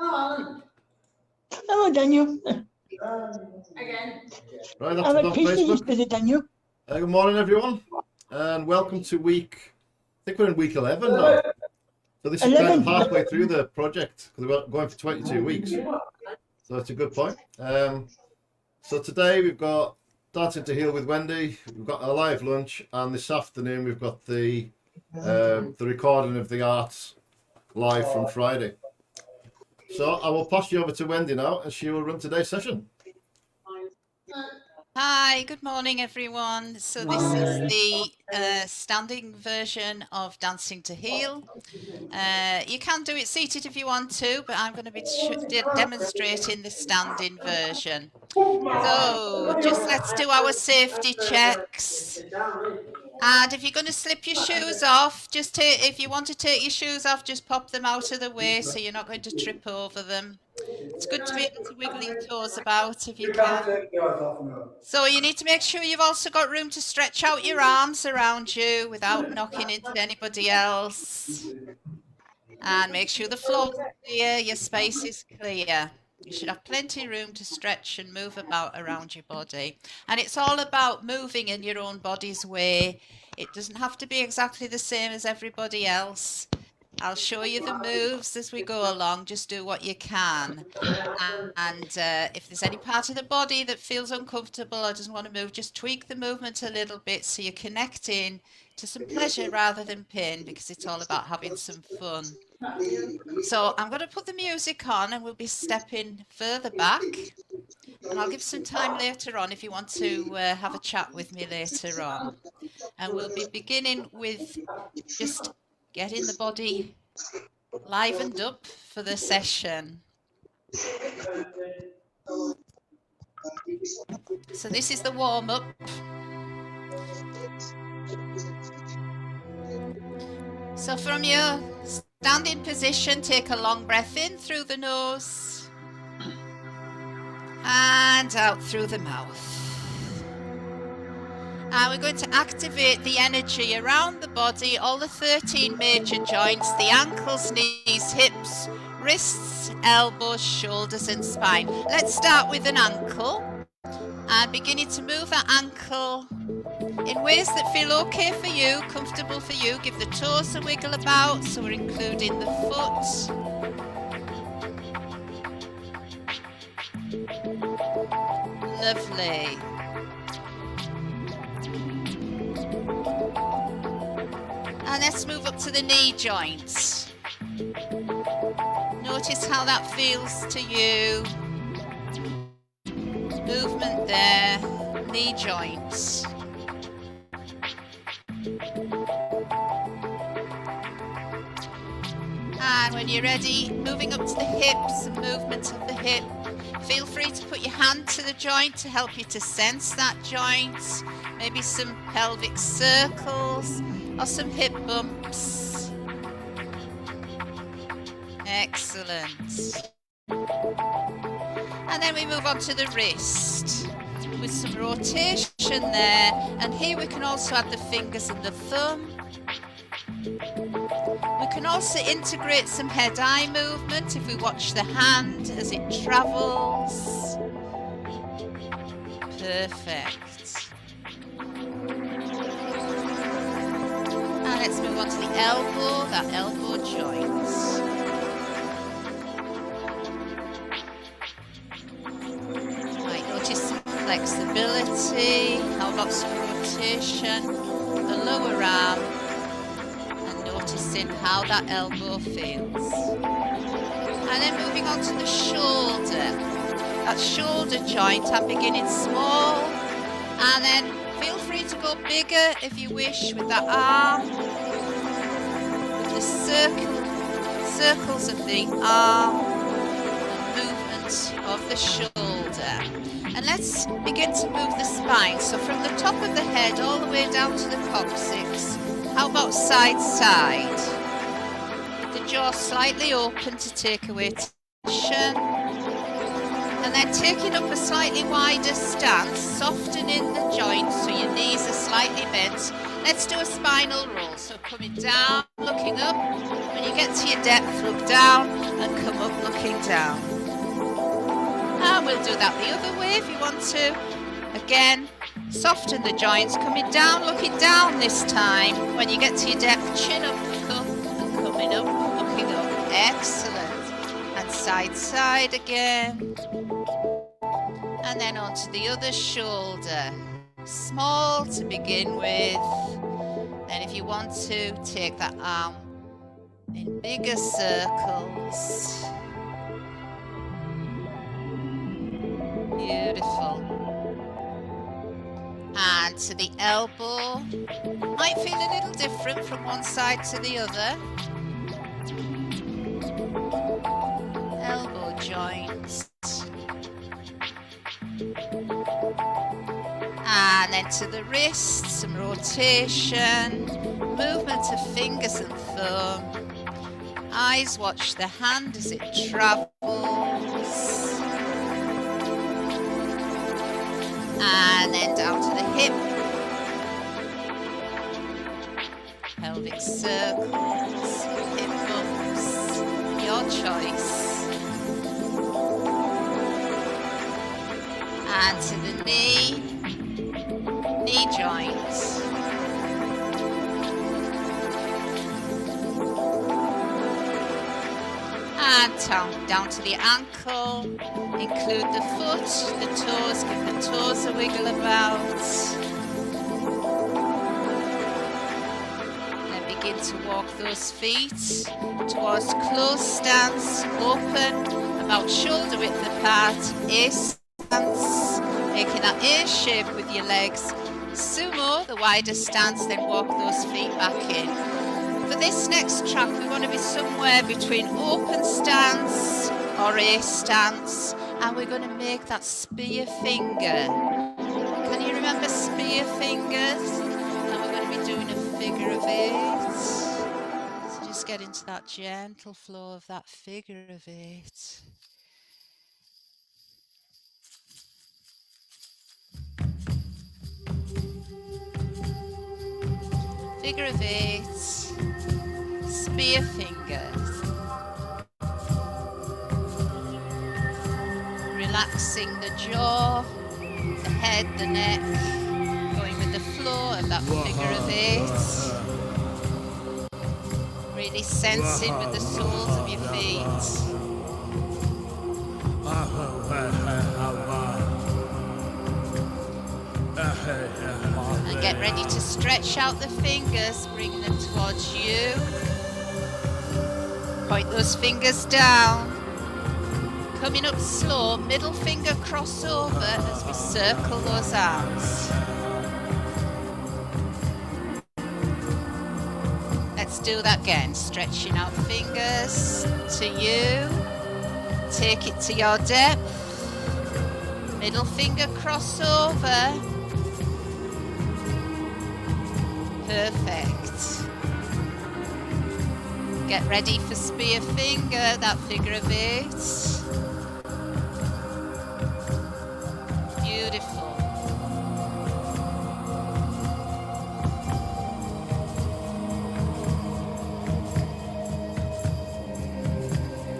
Hello, Daniel. Again. Right, that's I'm it a on Christian Facebook. yesterday, Daniel. Good morning, everyone, and welcome to week. I think we're in week 11 now. So this is kind of 11. halfway through the project because we're going for 22 weeks. So that's a good point. So today we've got Dancing to Heal with Wendy. We've got a live lunch, and this afternoon we've got the recording of the arts live from Friday. So I will pass you over to Wendy now, and she will run today's session. Hi, good morning everyone. So this is the standing version of Dancing to Heal. You can do it seated if you want to, but I'm going to be demonstrating the standing version. So just let's do our safety checks. And if you're going to slip your shoes off, if you want to take your shoes off, just pop them out of the way so you're not going to trip over them. It's good to be able to wiggle your toes about if you can. So you need to make sure you've also got room to stretch out your arms around you without knocking into anybody else. And make sure the floor is clear, your space is clear. You should have plenty of room to stretch and move about around your body. And it's all about moving in your own body's way. It doesn't have to be exactly the same as everybody else. I'll show you the moves as we go along. Just do what you can. And if there's any part of the body that feels uncomfortable or doesn't want to move, just tweak the movement a little bit so you're connecting to some pleasure rather than pain, because it's all about having some fun. So I'm going to put the music on and we'll be stepping further back. And I'll give some time later on if you want to have a chat with me later on. And we'll be beginning with just getting the body livened up for the session. So this is the warm-up. So from your standing position, take a long breath in through the nose and out through the mouth. And we're going to activate the energy around the body, all the 13 major joints, the ankles, knees, hips, wrists, elbows, shoulders and spine. Let's start with an ankle and beginning to move that ankle in ways that feel okay for you, comfortable for you. Give the toes a wiggle about, so we're including the foot. Lovely. And let's move up to the knee joints. Notice how that feels to you. Movement there, knee joints. And when you're ready, moving up to the hips and movement of the hip. Feel free to put your hand to the joint to help you to sense that joint. Maybe some pelvic circles or some hip bumps. Excellent. And then we move on to the wrist with some rotation there. And here we can also add the fingers and the thumb. We can also integrate some head-eye movement if we watch the hand as it travels. Perfect. And let's move on to the elbow, that elbow joint. Right, notice some flexibility. How about some rotation? The lower arm. Noticing how that elbow feels. And then moving on to the shoulder. That shoulder joint, I'm beginning small. And then feel free to go bigger if you wish with that arm. With the circles of the arm and movement of the shoulder. And let's begin to move the spine. So from the top of the head all the way down to the coccyx. How about side side? With the jaw slightly open to take away tension. And then taking up a slightly wider stance, softening the joints so your knees are slightly bent. Let's do a spinal roll. So coming down, looking up. When you get to your depth, look down. and come up looking down. And we'll do that the other way if you want to. Again, soften the joints, coming down, looking down this time. When you get to your depth, chin up the cup and coming up, looking up. Excellent. And side again. And then onto the other shoulder. Small to begin with. Then if you want to, take that arm in bigger circles. Beautiful. And to the elbow. Might feel a little different from one side to the other. Elbow joint. And then to the wrist, some rotation. Movement of fingers and thumb. Eyes watch the hand as it travels. And then down to the hip. Pelvic circles, hip bumps, your choice. And to the knee joint. And down to the ankle. Include the foot, the toes, give the toes a wiggle about. Then begin to walk those feet towards closed stance, open, about shoulder width apart, A stance, making that A shape with your legs. Sumo, the wider stance, then walk those feet back in. For this next track, we want to be somewhere between open stance or A stance, and we're going to make that spear finger. Can you remember spear fingers? And we're going to be doing a figure of 8. So just get into that gentle flow of that figure of 8. Figure of 8, spear fingers. Relaxing the jaw, the head, the neck, going with the flow of that figure of 8. Really sensing with the soles of your feet. And get ready to stretch out the fingers, bring them towards you. Point those fingers down. Coming up slow, middle finger crossover as we circle those arms. Let's do that again, stretching out fingers to you. Take it to your depth. Middle finger crossover. Perfect. Get ready for spear finger, that figure of 8. Beautiful.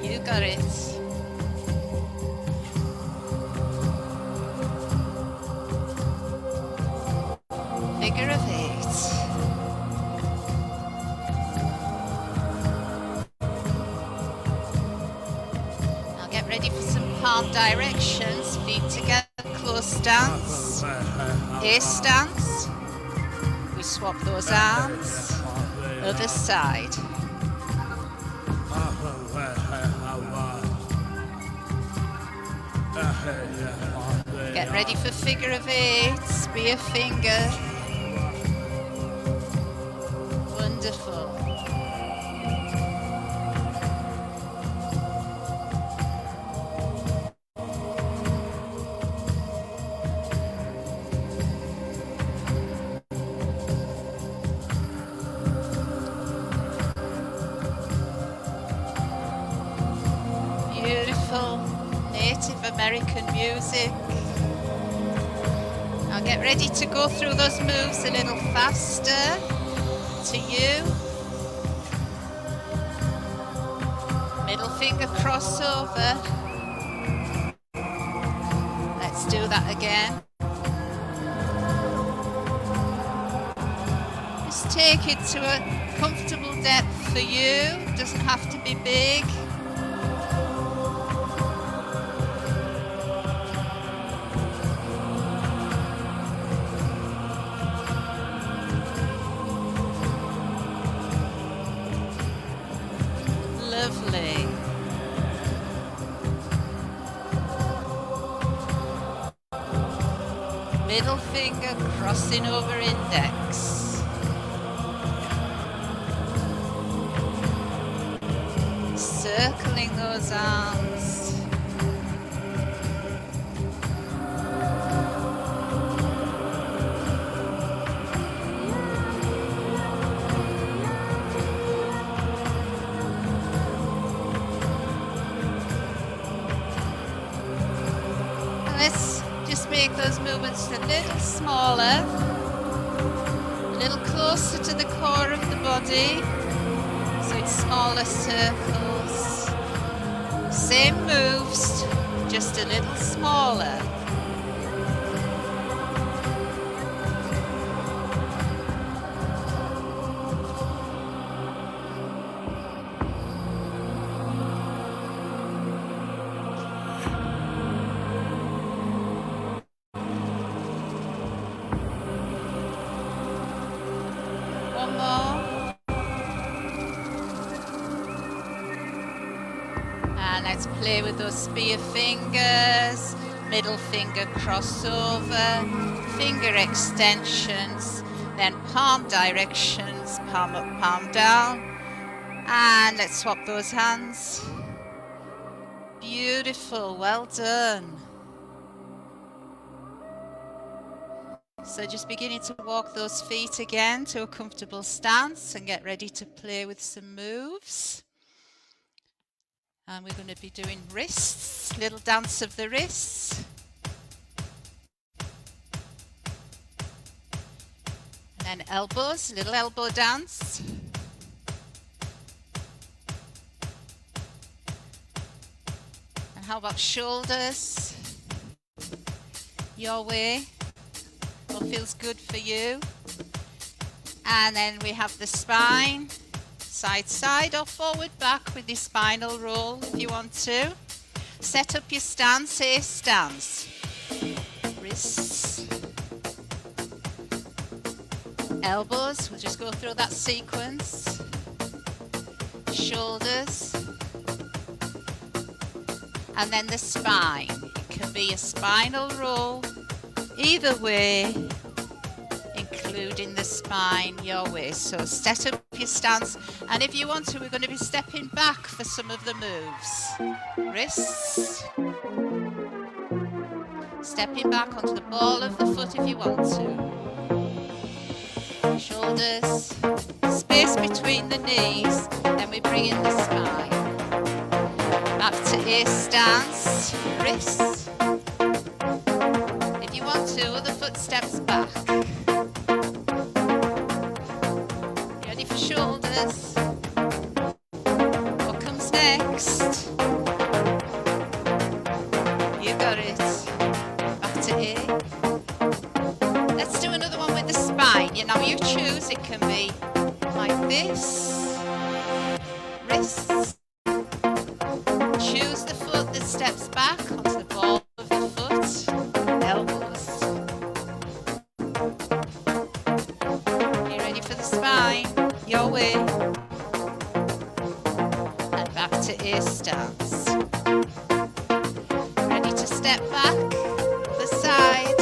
You got it. Figure of 8. Ready for some palm directions, feet together, close stance, A stance. We swap those arms, other side. Get ready for figure of 8, spear finger. Wonderful. Native American music. Now get ready to go through those moves a little faster. To you. Middle finger crossover. Let's do that again. Just take it to a comfortable depth for you. Doesn't have to be big. Lovely. Middle finger crossing over index. Circling those arms. Let's just make those movements a little smaller, a little closer to the core of the body, so it's smaller circles. Same moves, just a little smaller. One more. And let's play with those spear fingers, middle finger crossover, finger extensions, then palm directions, palm up, palm down. And let's swap those hands. Beautiful, well done. So just beginning to walk those feet again to a comfortable stance and get ready to play with some moves. And we're going to be doing wrists, little dance of the wrists. And then elbows, little elbow dance. And how about shoulders? Your way. What feels good for you. And then we have the spine, side side or forward back with the spinal roll if you want to. Set up your stance, ace stance. Wrists, elbows, we'll just go through that sequence. Shoulders, and then the spine. It can be a spinal roll, either way, including the spine your way. So set up your stance, and if you want to, we're going to be stepping back for some of the moves. Wrists, stepping back onto the ball of the foot if you want to. Shoulders, space between the knees, then we bring in the spine. Back to ace stance, wrists. If you want to, other foot steps back. Ready for shoulders? What comes next? You got it. Back to A. Let's do another one with the spine. You know, you choose. It can be like this. Wrists. Choose the foot that steps back onto the ball of the foot. Elbows. You ready for the spine? Your way. And back to A stance. Ready to step back? The side.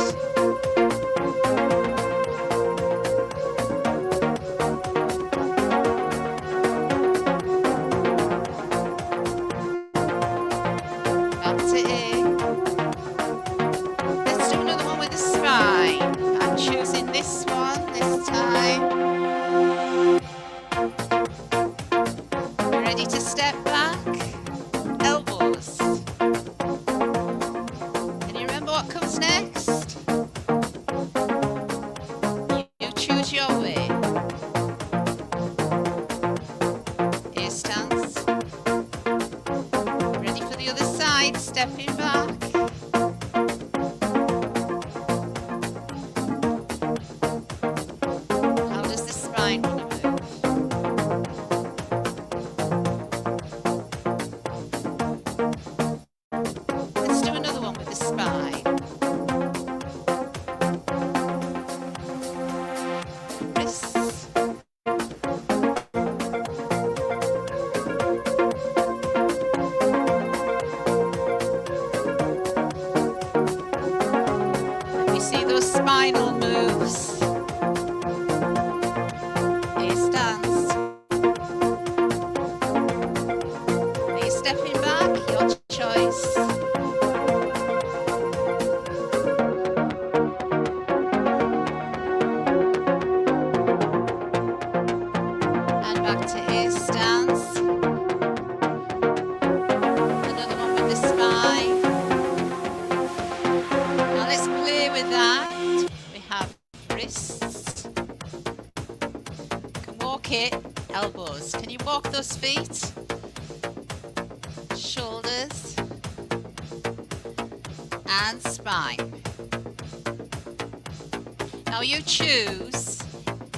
Back to A. Let's do another one with the spine. I'm choosing this one this time. Ready to step back? Elbows. Can you remember what comes next? You choose your way. A stance. stepping back. How does the spine want to move? Let's do another one with the spine. Wrists. Let me see those spinal moves. Here stands. Are you stepping back? Your choice. And back to air stance. Another one with the spine. Now let's play with that. We have wrists. You can walk it, elbows. Can you walk those feet? Shoulders. And spine. Now you choose.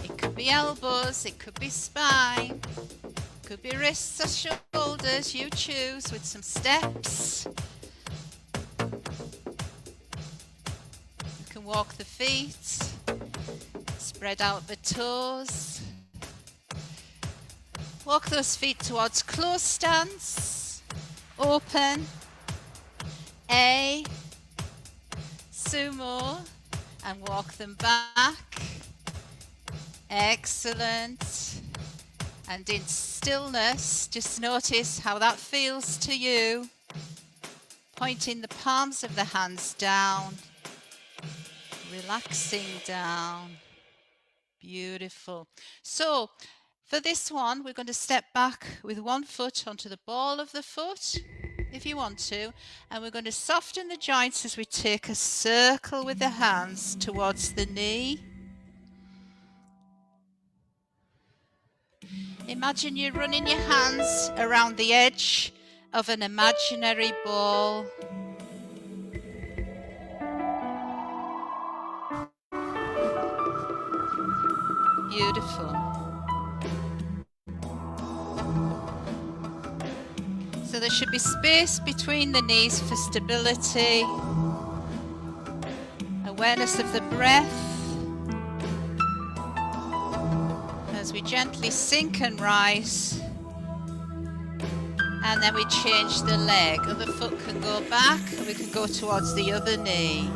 It could be elbows, it could be spine, it could be wrists or shoulders. You choose with some steps. You can walk the feet, spread out the toes. Walk those feet towards close stance, open, A, sumo, and walk them back. Excellent. And in stillness, just notice how that feels to you. Pointing the palms of the hands down, relaxing down. Beautiful. So for this one, we're going to step back with one foot onto the ball of the foot, if you want to, and we're going to soften the joints as we take a circle with the hands towards the knee. Imagine you're running your hands around the edge of an imaginary ball. Beautiful. So there should be space between the knees for stability, awareness of the breath, as we gently sink and rise, and then we change the leg. Other foot can go back, and we can go towards the other knee.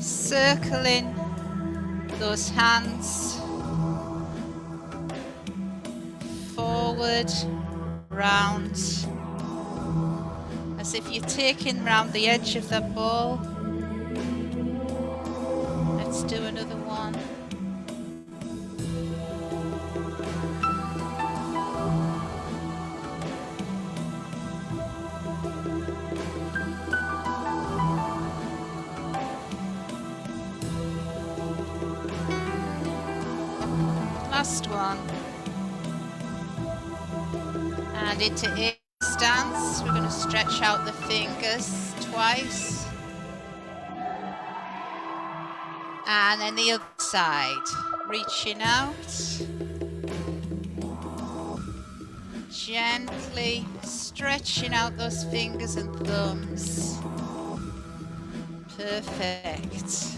Circling those hands forward, round, as if you're taking round the edge of that ball. Let's do another one. Last one. And into air stance. We're going to stretch out the fingers twice. And then the other side, reaching out, gently stretching out those fingers and thumbs. Perfect.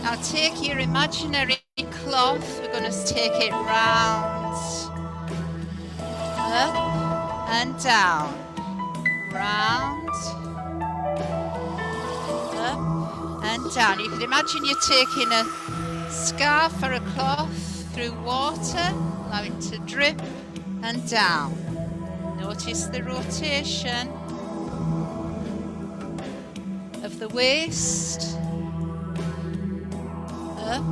Now take your imaginary cloth, we're going to take it round, up and down, round, up and down. You can imagine you're taking a scarf or a cloth through water, allow it to drip and down. Notice the rotation of the waist. Up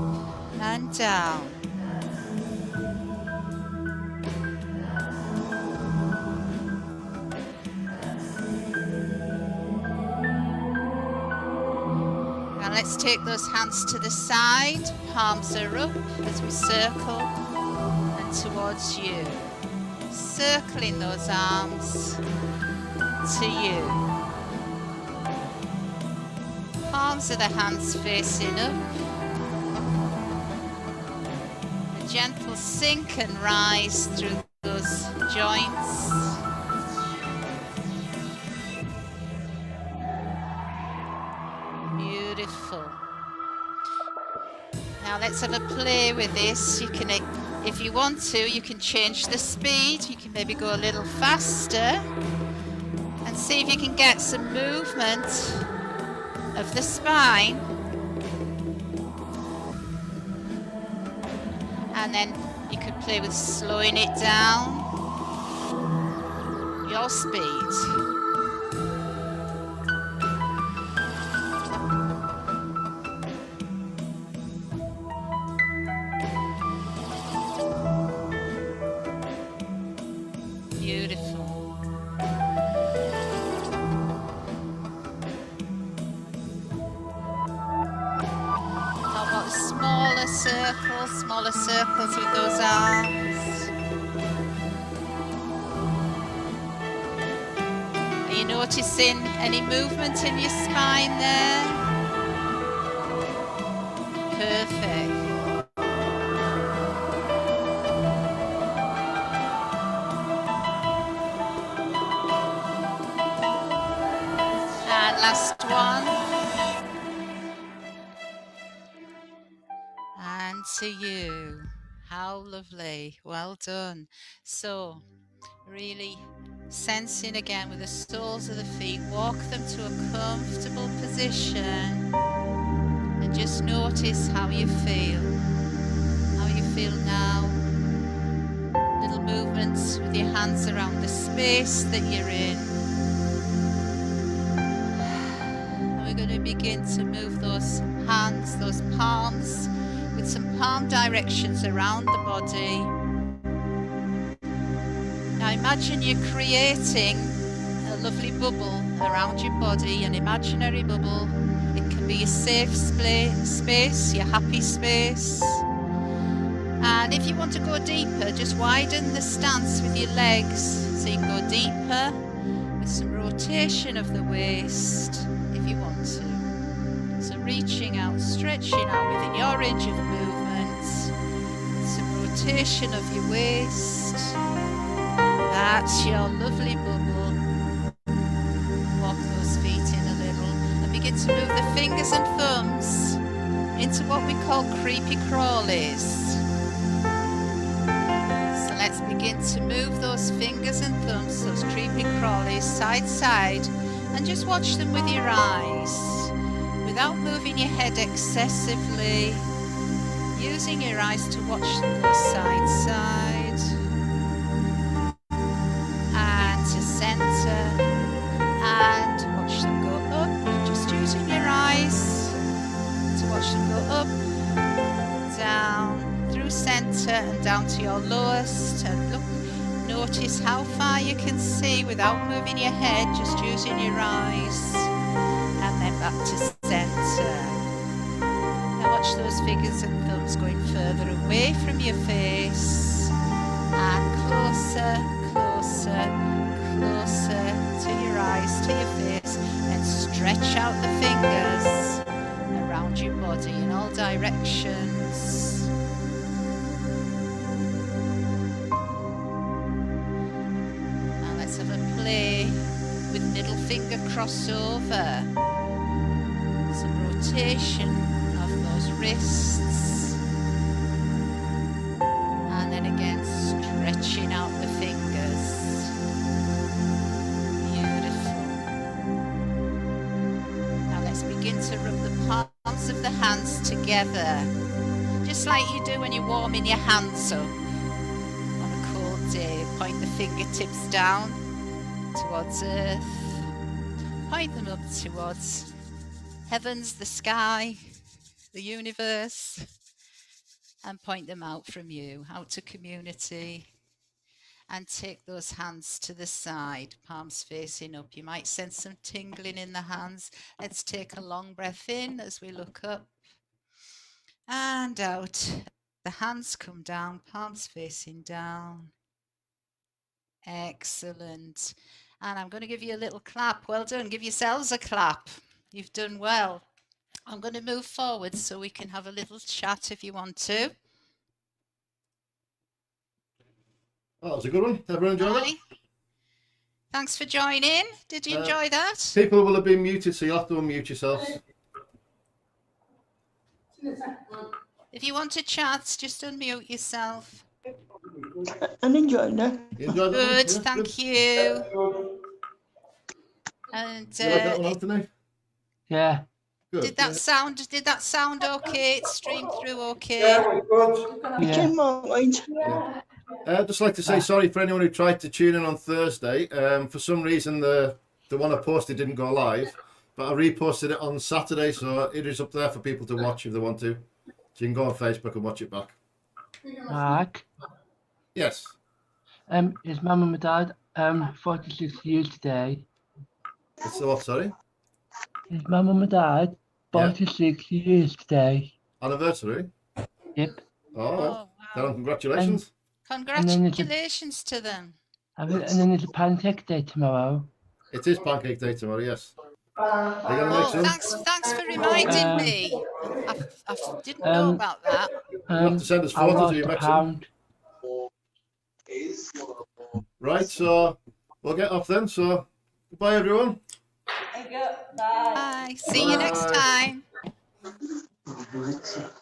and down. Now let's take those hands to the side, palms are up as we circle and towards you. Circling those arms to you. Palms of the hands facing up. A gentle sink and rise through those joints. Beautiful. Now let's have a play with this. You can, if you want to, you can change the speed. You can maybe go a little faster and see if you can get some movement of the spine. And then you could play with slowing it down, your speed. Smaller circles with those arms. Are you noticing any movement in your spine there? Perfect. And last one. And to you. How lovely. Well done. So, really sensing again with the soles of the feet, walk them to a comfortable position and just notice how you feel. How you feel now. Little movements with your hands around the space that you're in. And we're going to begin to move those hands, those palms, with some palm directions around the body. Now imagine you're creating a lovely bubble around your body, an imaginary bubble. It can be a safe space, your happy space. And if you want to go deeper, just widen the stance with your legs so you can go deeper with some rotation of the waist if you want to. So reaching out, stretching out within your range of movement. Some rotation of your waist. That's your lovely bubble. Walk those feet in a little and begin to move the fingers and thumbs into what we call creepy crawlies. So let's begin to move those fingers and thumbs, those creepy crawlies, side to side, and just watch them with your eyes. Without moving your head excessively, using your eyes to watch them go side to side and to center, and watch them go up, just using your eyes to watch them go up, down, through center and down to your lowest, and look, notice how far you can see without moving your head, just using your eyes. And then back to center. Now watch those fingers and thumbs going further away from your face and closer, closer, closer to your eyes, to your face, and stretch out the fingers around your body in all directions. Now let's have a play with middle finger crossover. Some rotation of those wrists. And then again, stretching out the fingers. Beautiful. Now let's begin to rub the palms of the hands together. Just like you do when you're warming your hands up on a cold day. Point the fingertips down towards earth. Point them up towards heavens, the sky, the universe, and point them out from you, out to community. and take those hands to the side, palms facing up. You might sense some tingling in the hands. Let's take a long breath in as we look up and out. The hands come down, palms facing down. Excellent. And I'm going to give you a little clap. Well done. Give yourselves a clap. You've done well. I'm going to move forward so we can have a little chat if you want to. Oh, that was a good one. Everyone enjoy that? Hi. Thanks for joining. Did you enjoy that? People will have been muted, so you'll have to unmute yourselves. If you want to chat, just unmute yourself. I'm enjoying it. You enjoyed that Good, one? Yeah, thank you. And You like that one, Anthony? Yeah. Good. did that sound okay? It streamed through okay? I Yeah. didn't mind. Yeah. I'd just like to say sorry for anyone who tried to tune in on Thursday. For some reason, the one I posted didn't go live, but I reposted it on Saturday, so it is up there for people to watch if they want to. So you can go on Facebook and watch it back. Mark. Yes. His mum and my dad 46 years today. It's the what, sorry? His mum and my dad 46 years today. Anniversary? Yep. Oh, Oh, well, wow. congratulations. Congratulations to them. And then there's a pancake day tomorrow. It is Pancake Day tomorrow, yes. Are you going to make Oh, some? thanks for reminding me. I didn't know about that. You'll have to send us I photos lost of you a make some. pound. Right, so we'll get off then. So goodbye, everyone. Bye. Bye. See you next Bye. time.